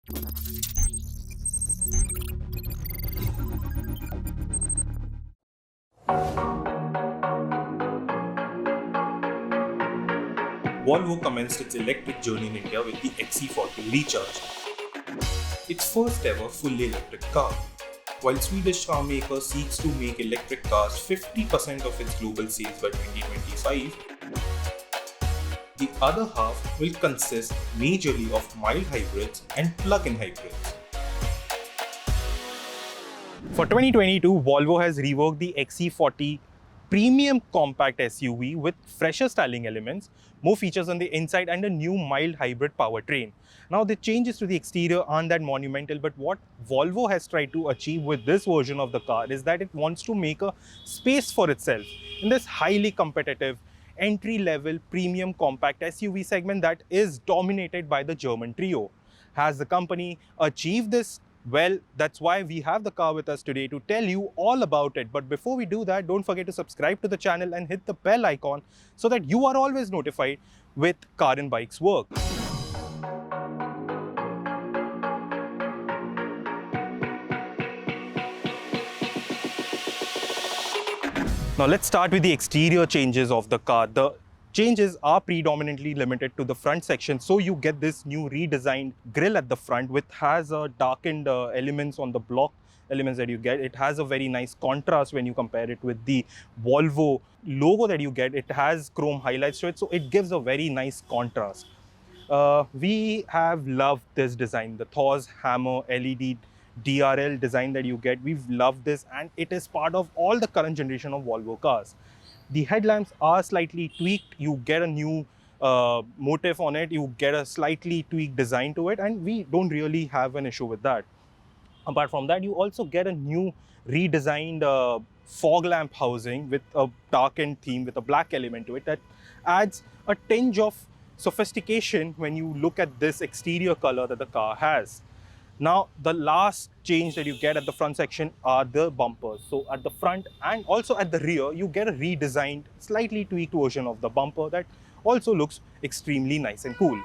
Volvo commenced its electric journey in India with the XC40 Recharge, its first ever fully electric car. While Swedish car maker seeks to make electric cars 50% of its global sales by 2025, the other half will consist majorly of mild hybrids and plug-in hybrids. For 2022, Volvo has reworked the XC40 premium compact SUV with fresher styling elements, more features on the inside and a new mild hybrid powertrain. Now the changes to the exterior aren't that monumental, but what Volvo has tried to achieve with this version of the car is that it wants to make a space for itself in this highly competitive entry-level premium compact SUV segment that is dominated by the German trio. Has the company achieved this? Well, that's why we have the car with us today to tell you all about it. But before we do that, don't forget to subscribe to the channel and hit the bell icon so that you are always notified with Car and Bikes work. Now let's start with the exterior changes of the car. The changes are predominantly limited to the front section, so you get this new redesigned grille at the front which has darkened elements on the block elements that you get. It has a very nice contrast when you compare it with the Volvo logo that you get. It has chrome highlights to it, so it gives a very nice contrast. We have loved this design, the Thor's Hammer LED DRL design that you get. We've loved this and it is part of all the current generation of Volvo cars. The headlamps are slightly tweaked. You get a new motif on it. You get a slightly tweaked design to it, and we don't really have an issue with that. Apart from that, you also get a new redesigned fog lamp housing with a darkened theme with a black element to it that adds a tinge of sophistication when you look at this exterior color that the car has. Now, the last change that you get at the front section are the bumpers. So at the front and also at the rear, you get a redesigned, slightly tweaked version of the bumper that also looks extremely nice and cool.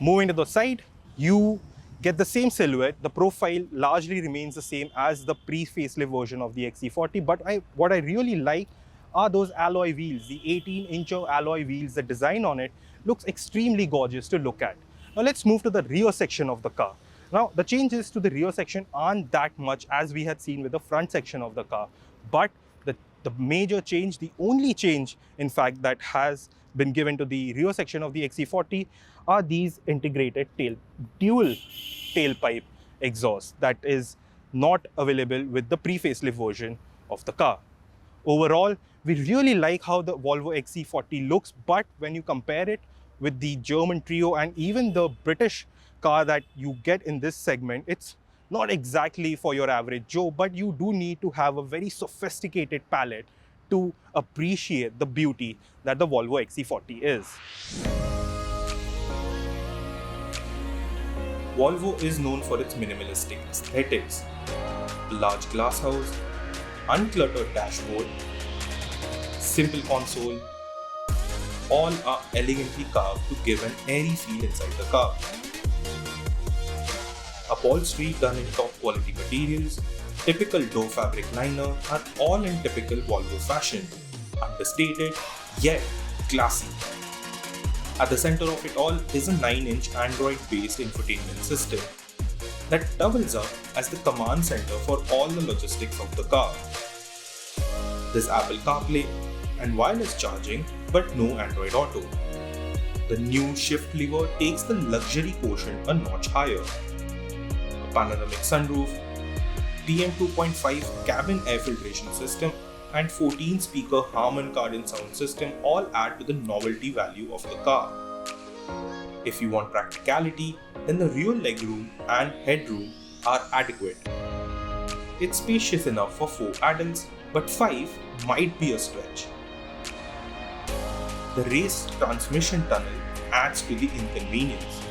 Moving to the side, you get the same silhouette. The profile largely remains the same as the pre-facelift version of the XC40, but what I really like are those alloy wheels. The 18-inch alloy wheels, the design on it looks extremely gorgeous to look at. Now let's move to the rear section of the car. Now, the changes to the rear section aren't that much as we had seen with the front section of the car, but the major change, the only change in fact that has been given to the rear section of the XC40 are these integrated dual tailpipe exhaust that is not available with the pre-facelift version of the car. Overall, we really like how the Volvo XC40 looks, but when you compare it with the German trio and even the British car that you get in this segment, it's not exactly for your average Joe, but you do need to have a very sophisticated palate to appreciate the beauty that the Volvo XC40 is. Volvo is known for its minimalistic aesthetics. A large glass house, uncluttered dashboard, simple console, all are elegantly carved to give an airy feel inside the car. Upholstery done in top quality materials, typical door fabric liner are all in typical Volvo fashion, understated yet classy. At the center of it all is a 9-inch Android-based infotainment system that doubles up as the command center for all the logistics of the car. There's Apple CarPlay and wireless charging, but no Android Auto. The new shift lever takes the luxury quotient a notch higher. Panoramic sunroof, PM 2.5 cabin air filtration system and 14-speaker Harman Kardon sound system all add to the novelty value of the car. If you want practicality, then the rear legroom and headroom are adequate. It's spacious enough for 4 adults, but 5 might be a stretch. The race transmission tunnel adds to the inconvenience.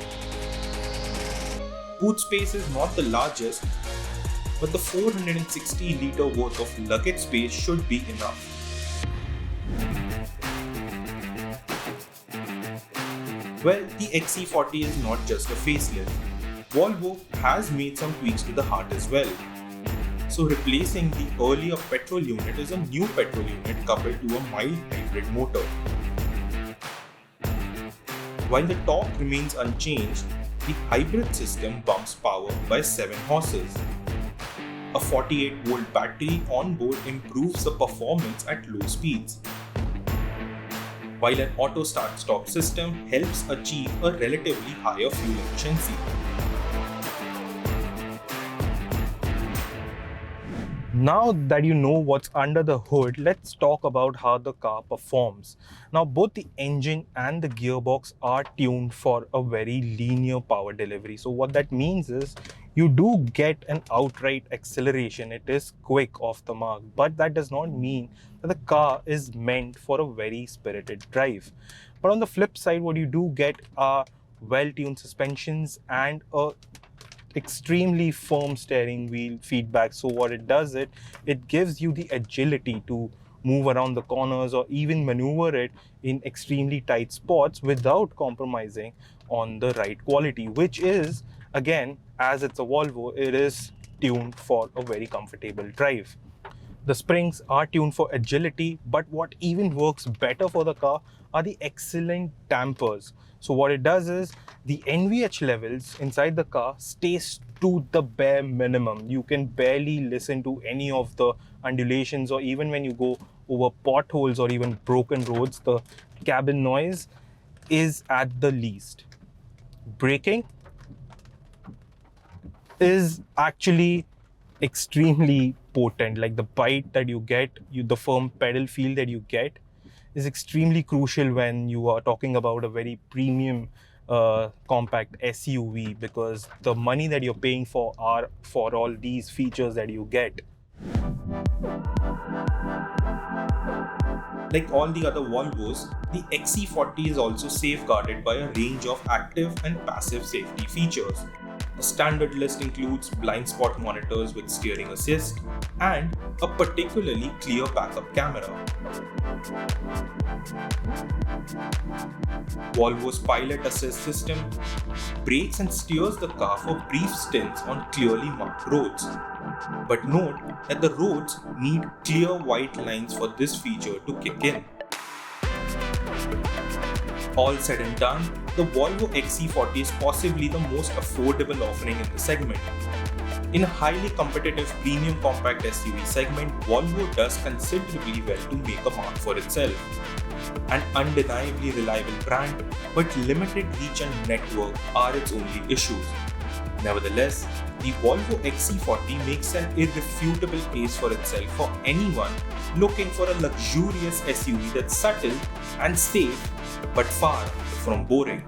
Boot space is not the largest, but the 460-litre worth of luggage space should be enough. Well, the XC40 is not just a facelift. Volvo has made some tweaks to the heart as well. So replacing the earlier petrol unit is a new petrol unit coupled to a mild hybrid motor. While the torque remains unchanged, the hybrid system bumps power by 7 horses. A 48-volt battery on board improves the performance at low speeds, while an auto start-stop system helps achieve a relatively higher fuel efficiency. Now that you know what's under the hood, let's talk about how the car performs. Now, both the engine and the gearbox are tuned for a very linear power delivery. So what that means is you do get an outright acceleration. It is quick off the mark, but that does not mean that the car is meant for a very spirited drive. But on the flip side, what you do get are well-tuned suspensions and a extremely firm steering wheel feedback. So what it does, it gives you the agility to move around the corners or even maneuver it in extremely tight spots without compromising on the ride quality, which is, again, as it's a Volvo, it is tuned for a very comfortable drive. The springs are tuned for agility, but what even works better for the car are the excellent dampers. So what it does is the NVH levels inside the car stays to the bare minimum. You can barely listen to any of the undulations, or even when you go over potholes or even broken roads, the cabin noise is at the least. Braking is actually extremely potent. Like the bite that you get, the firm pedal feel that you get is extremely crucial when you are talking about a very premium compact SUV, because the money that you're paying for are for all these features that you get. Like all the other Volvos, the XC40 is also safeguarded by a range of active and passive safety features. The standard list includes blind spot monitors with steering assist and a particularly clear backup camera. Volvo's Pilot Assist system brakes and steers the car for brief stints on clearly marked roads. But note that the roads need clear white lines for this feature to kick in. All said and done, the Volvo XC40 is possibly the most affordable offering in the segment. In a highly competitive premium compact SUV segment, Volvo does considerably well to make a mark for itself. An undeniably reliable brand, but limited reach and network are its only issues. Nevertheless, the Volvo XC40 makes an irrefutable case for itself for anyone looking for a luxurious SUV that's subtle and safe, but far from boring.